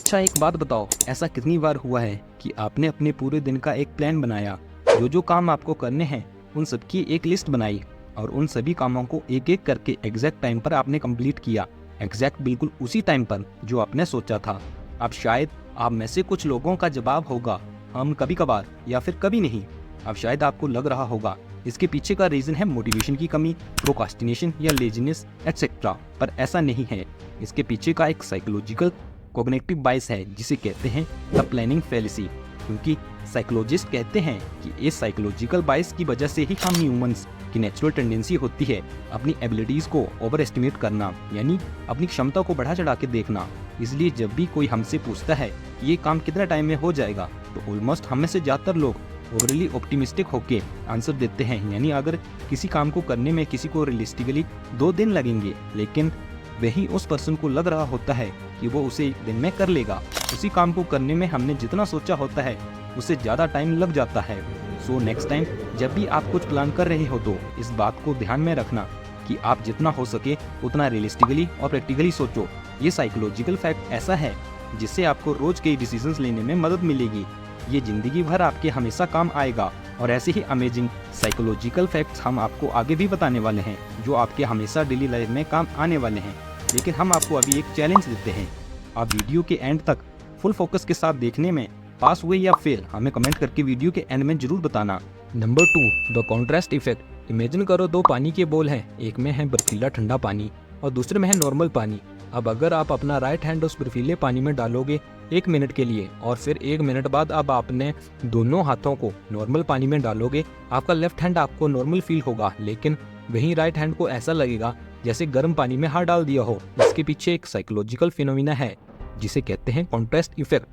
अच्छा एक बात बताओ, ऐसा कितनी बार हुआ है कि आपने अपने पूरे दिन का एक प्लान बनाया, जो काम आपको करने हैं उन सब की एक लिस्ट बनाई और उन सभी कामों को एक एक करके एग्जैक्ट टाइम पर आपने कंप्लीट किया, एग्जैक्ट बिल्कुल उसी टाइम पर जो आपने सोचा था। अब शायद आप में से कुछ लोगों का जवाब होगा हम कभी कभार या फिर कभी नहीं। अब शायद आपको लग रहा होगा इसके पीछे का रीजन है मोटिवेशन की कमी, प्रोकास्टिनेशन या लेजीनेस एटसेट्रा, पर ऐसा नहीं है। इसके पीछे का एक साइकोलॉजिकल कॉग्निटिव बायस है जिसे कहते हैं द प्लानिंग फैलेसी, क्योंकि साइकोलॉजिस्ट कहते हैं कि इस साइकोलॉजिकल बायस की वजह से ही हम ह्यूमंस की नेचुरल टेंडेंसी होती है अपनी एबिलिटीज को ओवर एस्टिमेट करना, यानी अपनी क्षमता को बढ़ा चढ़ा के देखना। इसलिए जब भी कोई हमसे पूछता है कि ये काम कितना टाइम में हो जाएगा, तो ऑलमोस्ट हम में से ज़्यादातर लोग ओवरली ऑप्टिमिस्टिक होके आंसर देते हैं। यानी अगर किसी काम को करने में किसी को रियलिस्टिकली 2 दिन लगेंगे, लेकिन वही उस पर्सन को लग रहा होता है कि वो उसे 1 दिन में कर लेगा। उसी काम को करने में हमने जितना सोचा होता है उससे ज़्यादा टाइम लग जाता है। सो नेक्स्ट टाइम जब भी आप कुछ प्लान कर रहे हो तो इस बात को ध्यान में रखना कि आप जितना हो सके उतना रियलिस्टिकली और प्रैक्टिकली सोचो। ये साइकोलॉजिकल फैक्ट ऐसा है जिससे आपको रोज के डिसीजंस लेने में मदद मिलेगी। ये जिंदगी भर आपके हमेशा काम आएगा। और ऐसे ही अमेजिंग साइकोलॉजिकल फैक्ट्स हम आपको आगे भी बताने वाले हैं जो आपके हमेशा डेली लाइफ में काम आने वाले हैं। लेकिन हम आपको अभी एक चैलेंज देते हैं, आप वीडियो के एंड तक फुल फोकस के साथ देखने में पास हुए या फेल हमें कमेंट करके वीडियो के एंड में जरूर बताना। Number 2, the contrast effect. Imagine करो 2 पानी के बोल हैं, एक में है बर्फीला ठंडा पानी और दूसरे में है नॉर्मल पानी। अब अगर आप अपना राइट हैंड उस बर्फीले पानी में डालोगे 1 मिनट के लिए और फिर 1 मिनट बाद अब आपने दोनों हाथों को नॉर्मल पानी में डालोगे, आपका लेफ्ट हैंड आपको नॉर्मल फील होगा, लेकिन वहीं राइट हैंड को ऐसा लगेगा जैसे गर्म पानी में हाथ डाल दिया हो। इसके पीछे एक साइकोलॉजिकल फिनोमिना है जिसे कहते हैं कॉन्ट्रास्ट इफेक्ट,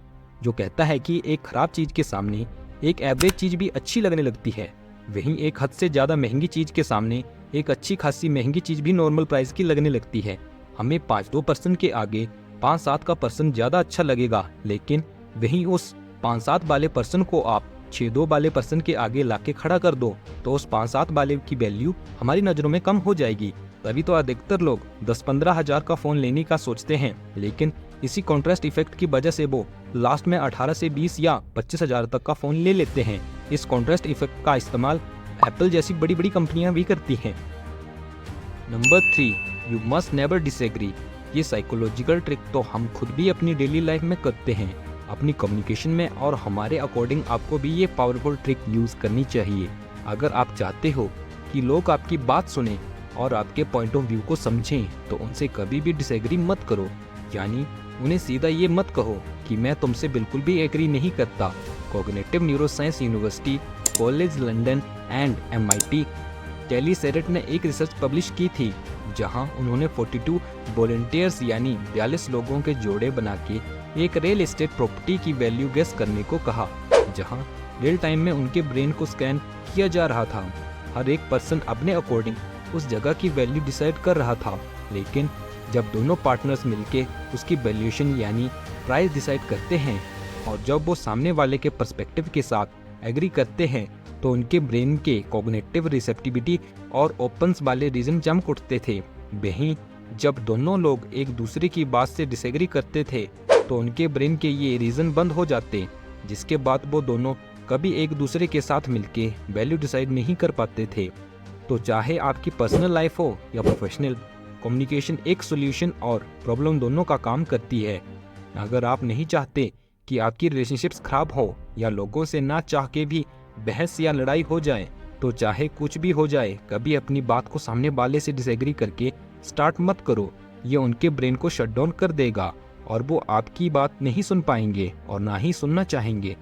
जो कहता है कि एक खराब चीज के सामने एक एवरेज चीज भी अच्छी लगने लगती है। वहीं एक हद से ज्यादा महंगी चीज के सामने एक अच्छी खासी महंगी चीज भी नॉर्मल प्राइस की लगने लगती है। हमें 5-2 पर्सन के आगे 5-7 का पर्सन ज्यादा अच्छा लगेगा, लेकिन वहीं उस 5-7 वाले पर्सन को आप 6-2 वाले पर्सन के आगे लाके खड़ा कर दो तो उस 5-7 वाले की वैल्यू हमारी नजरों में कम हो जाएगी। तभी तो अधिकतर लोग 10-15 हजार का फोन लेने का सोचते हैं, लेकिन इसी कॉन्ट्रास्ट इफेक्ट की वजह से वो लास्ट में 18 से 20 या 25 हजार तक का फोन ले लेते हैं। इस कॉन्ट्रास्ट इफेक्ट का इस्तेमाल एप्पल जैसी बड़ी बड़ी कंपनियां भी करती हैं। Number 3, you must never disagree. ये साइकोलॉजिकल ट्रिक तो हम खुद भी अपनी डेली लाइफ में करते हैं अपनी कम्युनिकेशन में, और हमारे अकॉर्डिंग आपको भी ये पावरफुल ट्रिक यूज करनी चाहिए। अगर आप चाहते हो कि लोग आपकी बात सुने और आपके पॉइंट ऑफ व्यू को समझें, तो उनसे कभी भी डिसएग्री मत करो। यानी उन्हें सीधा ये मत कहो कि मैं तुमसे बिल्कुल भी एग्री नहीं करता। Cognitive neuroscience university, college London and MIT Tali Sharot ने एक रिसर्च पब्लिश की थी जहां उन्होंने 42 वॉलंटियर्स यानी 42 लोगों के जोड़े बना के एक रियल एस्टेट प्रॉपर्टी की वैल्यू गेस करने को कहा, जहां रियल टाइम में उनके ब्रेन को स्कैन किया जा रहा था। हर एक पर्सन अपने अकॉर्डिंग उस जगह की वैल्यू डिसाइड कर रहा था, लेकिन जब दोनों पार्टनर्स मिलके उसकी वैल्यूएशन यानी प्राइस डिसाइड करते हैं और जब वो सामने वाले के पर्सपेक्टिव के साथ एग्री करते हैं, तो उनके ब्रेन के कॉग्निटिव रिसेप्टिविटी और ओपन्स वाले रीजन जंप उठते थे। वहीं जब दोनों लोग एक दूसरे की बात से डिसएग्री करते थे तो उनके ब्रेन के ये रीजन बंद हो जाते, जिसके बाद वो दोनों कभी एक दूसरे के साथ मिलके वैल्यू डिसाइड नहीं कर पाते थे। तो चाहे आपकी पर्सनल लाइफ हो या प्रोफेशनल, कम्युनिकेशन एक सॉल्यूशन और प्रॉब्लम दोनों का काम करती है। अगर आप नहीं चाहते कि आपकी रिलेशनशिप्स खराब हो या लोगों से ना चाह के भी बहस या लड़ाई हो जाए, तो चाहे कुछ भी हो जाए कभी अपनी बात को सामने वाले से डिसएग्री करके स्टार्ट मत करो। ये उनके ब्रेन को शट डाउन कर देगा और वो आपकी बात नहीं सुन पाएंगे और ना ही सुनना चाहेंगे।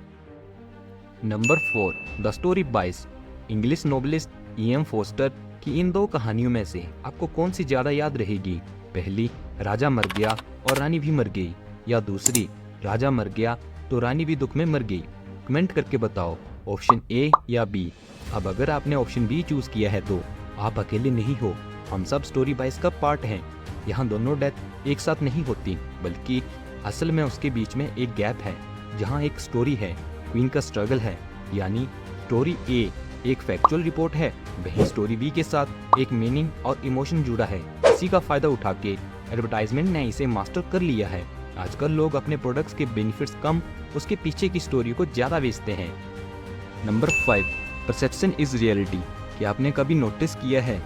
Number 4, the story bias. English novelist E.M. Forster की इन 2 कहानियों में से आपको कौन सी ज्यादा याद रहेगी? पहली, राजा मर गया और रानी भी मर गई, या दूसरी, राजा मर गया तो रानी भी दुख में मर गई? कमेंट करके बताओ, ऑप्शन A या B। अब अगर आपने ऑप्शन B चूज किया है तो आप अकेले नहीं हो, हम सब स्टोरी बायस का पार्ट हैं। यहाँ दोनों डेथ एक साथ नहीं होती, बल्कि असल में उसके बीच में एक गैप है जहाँ एक स्टोरी है, क्वीन का स्ट्रगल है। यानी स्टोरी A एक फैक्चुअल रिपोर्ट है, वहीं स्टोरी B के साथ एक मीनिंग और इमोशन जुड़ा है। इसी का फायदा उठा के एडवर्टाइजमेंट ने इसे मास्टर कर लिया है। आजकल लोग अपने प्रोडक्ट्स के बेनिफिट्स कम, उसके पीछे की स्टोरी को ज़्यादा बेचते हैं। Number 5, perception is reality. क्या आपने कभी नोटिस किया है,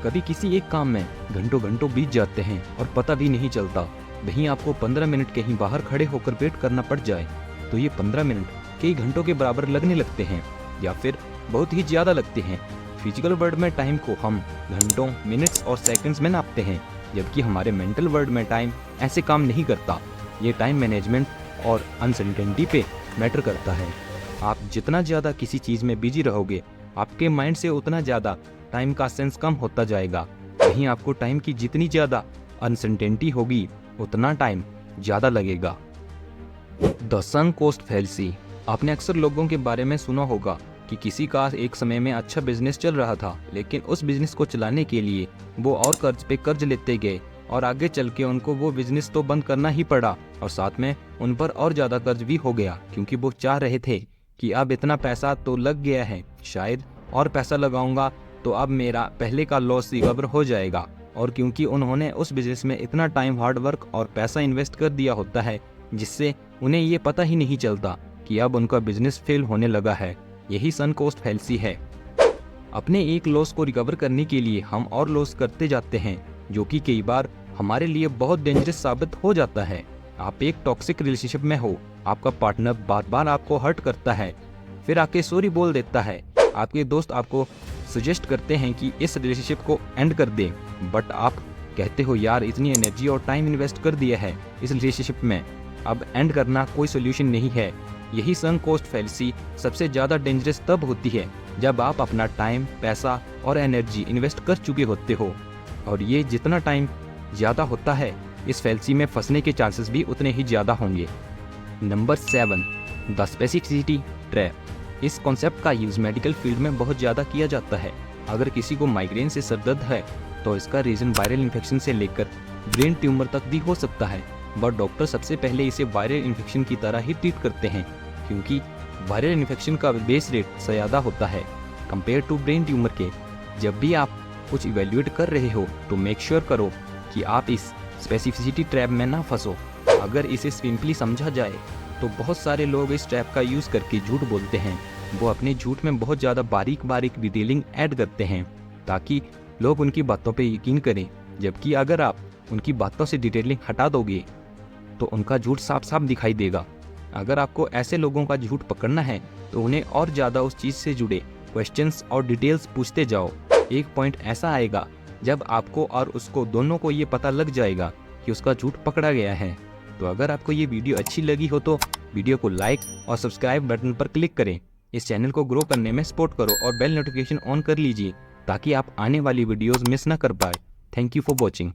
कभी किसी एक काम में घंटों घंटों बीत जाते हैं और पता भी नहीं चलता। वहीं आपको 15 मिनट कहीं बाहर खड़े होकर वेट करना पड़ जाए तो ये 15 मिनट कई घंटों के बराबर लगने लगते हैं या फिर बहुत ही ज़्यादा लगते हैं। फिजिकल वर्ल्ड में टाइम को हम घंटों, मिनट्स और सेकंड्स में नापते हैं, जबकि हमारे मेंटल वर्ल्ड में टाइम ऐसे काम नहीं करता। ये टाइम मैनेजमेंट और अनसर्टेनिटी पे मैटर करता है। आप जितना ज़्यादा किसी चीज़ में बिजी रहोगे, आपके माइंड से उतना ज़्यादा टाइम का सेंस कम होता जाएगा। वहीं आपको टाइम की जितनी ज़्यादा अनसर्टेनिटी होगी, उतना टाइम ज़्यादा लगेगा। The sunk cost fallacy. आपने अक्सर लोगों के बारे में सुना होगा कि किसी का एक समय में अच्छा बिजनेस चल रहा था, लेकिन उस बिजनेस को चलाने के लिए वो और कर्ज पे कर्ज लेते गए और आगे चल के उनको वो बिजनेस तो बंद करना ही पड़ा और साथ में उन पर और ज़्यादा कर्ज भी हो गया, क्योंकि वो चाह रहे थे कि अब इतना पैसा तो लग गया है, शायद और पैसा लगाऊंगा तो अब मेरा पहले का लॉस रिकवर हो जाएगा। और क्योंकि उन्होंने उस बिजनेस में इतना टाइम, हार्ड वर्क और पैसा इन्वेस्ट कर दिया होता है, जिससे उन्हें ये पता ही नहीं चलता कि अब उनका बिजनेस फेल होने लगा है। यही सनक कॉस्ट फैलेसी है। अपने एक लॉस को रिकवर करने के लिए हम और लॉस करते जाते हैं, जो कि कई बार हमारे लिए बहुत डेंजरस साबित हो जाता है। आप एक टॉक्सिक रिलेशनशिप में हो, आपका पार्टनर बार बार आपको हर्ट करता है, फिर आके सॉरी बोल देता है। आपके दोस्त आपको सजेस्ट करते हैं कि इस रिलेशनशिप को एंड कर दें, बट आप कहते हो यार इतनी एनर्जी और टाइम इन्वेस्ट कर दिया है इस रिलेशनशिप में, अब एंड करना कोई सोल्यूशन नहीं है। यही सनक कॉस्ट फैलेसी सबसे ज़्यादा डेंजरस तब होती है जब आप अपना टाइम, पैसा और एनर्जी इन्वेस्ट कर चुके होते हो, और ये जितना टाइम ज़्यादा होता है, इस फैलेसी में फंसने के चांसेस भी उतने ही ज़्यादा होंगे। Number 7, the specificity trap. इस कॉन्सेप्ट का यूज़ मेडिकल फील्ड में बहुत ज़्यादा किया जाता है। अगर किसी को माइग्रेन से सर दर्द है तो इसका रीज़न वायरल इन्फेक्शन से लेकर ब्रेन ट्यूमर तक भी हो सकता है, बट डॉक्टर सबसे पहले इसे वायरल इन्फेक्शन की तरह ही ट्रीट करते हैं, क्योंकि वायरल इन्फेक्शन का बेस रेट ज़्यादा होता है कंपेयर टू ब्रेन ट्यूमर के। जब भी आप कुछ इवेल्युएट कर रहे हो तो मेक श्योर करो कि आप इस स्पेसिफिसिटी ट्रैप में ना फंसो। अगर इसे सिंपली समझा जाए तो बहुत सारे लोग इस ट्रैप का यूज़ करके झूठ बोलते हैं। वो अपने झूठ में बहुत ज़्यादा बारीक बारीक डिटेलिंग ऐड करते हैं ताकि लोग उनकी बातों पे यकीन करें, जबकि अगर आप उनकी बातों से डिटेलिंग हटा दोगे तो उनका झूठ साफ साफ दिखाई देगा। अगर आपको ऐसे लोगों का झूठ पकड़ना है तो उन्हें और ज़्यादा उस चीज़ से जुड़े क्वेश्चंस और डिटेल्स पूछते जाओ। एक पॉइंट ऐसा आएगा जब आपको और उसको दोनों को ये पता लग जाएगा कि उसका झूठ पकड़ा गया है। तो अगर आपको ये वीडियो अच्छी लगी हो तो वीडियो को लाइक और सब्सक्राइब बटन पर क्लिक करें। इस चैनल को ग्रो करने में सपोर्ट करो और बेल नोटिफिकेशन ऑन कर लीजिए ताकि आप आने वाली वीडियोस मिस ना कर पाए। Thank you for watching.